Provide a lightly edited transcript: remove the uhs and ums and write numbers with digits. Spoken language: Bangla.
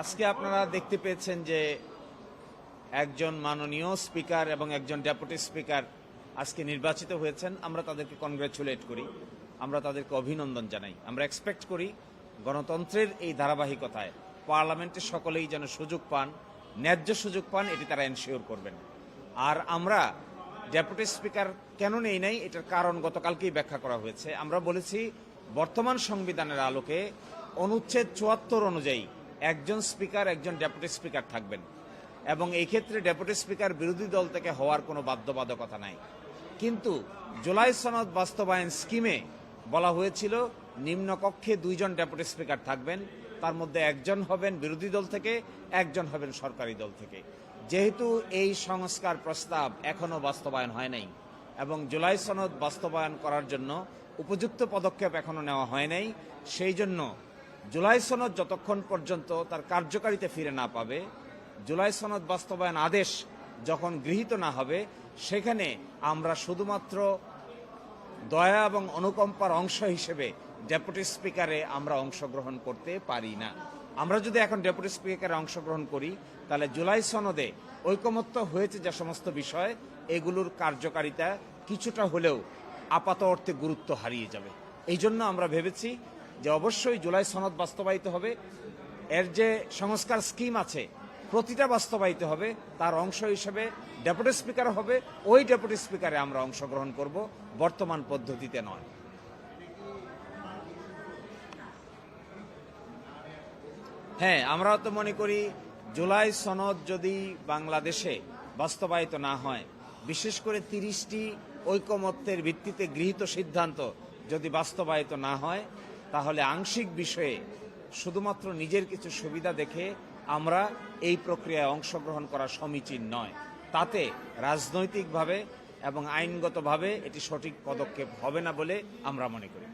আজকে আপনারা দেখতে পেয়েছেন যে একজন মাননীয় স্পিকার এবং একজন ডেপুটি স্পিকার আজকে নির্বাচিত হয়েছেন। আমরা তাদেরকে কনগ্রাচুলেট করি, আমরা তাদেরকে অভিনন্দন জানাই। আমরা এক্সপেক্ট করি গণতন্ত্রের এই ধারাবাহিকতায় পার্লামেন্টে সকলেই যেন সুযোগ পান, ন্যায্য সুযোগ পান, এটি তারা এনশিওর করবেন। আর আমরা ডেপুটি স্পিকার কেন নেই নাই, এটার কারণ গতকালকেই ব্যাখ্যা করা হয়েছে। আমরা বলেছি বর্তমান সংবিধানের আলোকে অনুচ্ছেদ ৭৪ অনুযায়ী একজন স্পিকার একজন ডেপুটি স্পিকার থাকবেন এবং এই ক্ষেত্রে ডেপুটি স্পিকার বিরোধী দল থেকে হওয়ার কোনো বাধ্যবাধকতা নাই। কিন্তু জুলাই সনদ বাস্তবায়ন স্কিমে বলা হয়েছিল নিম্নকক্ষে ২ জন ডেপুটি স্পিকার থাকবেন, তার মধ্যে একজন হবেন বিরোধী দল থেকে, একজন হবেন সরকারি দল থেকে। যেহেতু এই সংস্কার প্রস্তাব এখনো বাস্তবায়ন হয় নাই এবং জুলাই সনদ বাস্তবায়ন করার জন্য উপযুক্ত পদক্ষেপ এখনো নেওয়া হয় নাই, সেই জন্য জুলাই সনদ যতক্ষণ পর্যন্ত তার কার্যকারিতা ফিরে না পাবে, জুলাই সনদ বাস্তবায়ন আদেশ যখন গৃহীত না হবে, সেখানে আমরা শুধুমাত্র দয়া এবং অনুকম্পার অংশ হিসেবে ডেপুটি স্পিকারে আমরা অংশগ্রহণ করতে পারি না। আমরা যদি এখন ডেপুটি স্পিকারে অংশগ্রহণ করি, তাহলে জুলাই সনদে ঐকমত্য হয়েছে যে সমস্ত বিষয়, এগুলোর কার্যকারিতা কিছুটা হলেও আপাত অর্থে গুরুত্ব হারিয়ে যাবে। এই জন্য আমরা ভেবেছি যে অবশ্যই জুলাই সনদ বাস্তবায়িত হবে, এর যে সংস্কার স্কিম আছে প্রতিটা বাস্তবায়িত হবে, তার অংশ হিসেবে ডেপুটি স্পিকার হবে, ওই ডেপুটি স্পিকারে আমরা অংশগ্রহণ করব, বর্তমান পদ্ধতিতে নয়। হ্যাঁ, আমরা তো মনে করি জুলাই সনদ যদি বাংলাদেশে বাস্তবায়িত না হয়, বিশেষ করে ৩০টি ঐকমত্যের ভিত্তিতে গৃহীত সিদ্ধান্ত যদি বাস্তবায়িত না হয়, তাহলে আংশিক বিষয়ে শুধুমাত্র নিজের কিছু সুবিধা দেখে আমরা এই প্রক্রিয়ায় অংশগ্রহণ করা সমীচীন নয়। তাতে রাজনৈতিকভাবে এবং আইনগতভাবে এটি সঠিক পদক্ষেপ হবে না বলে আমরা মনে করি।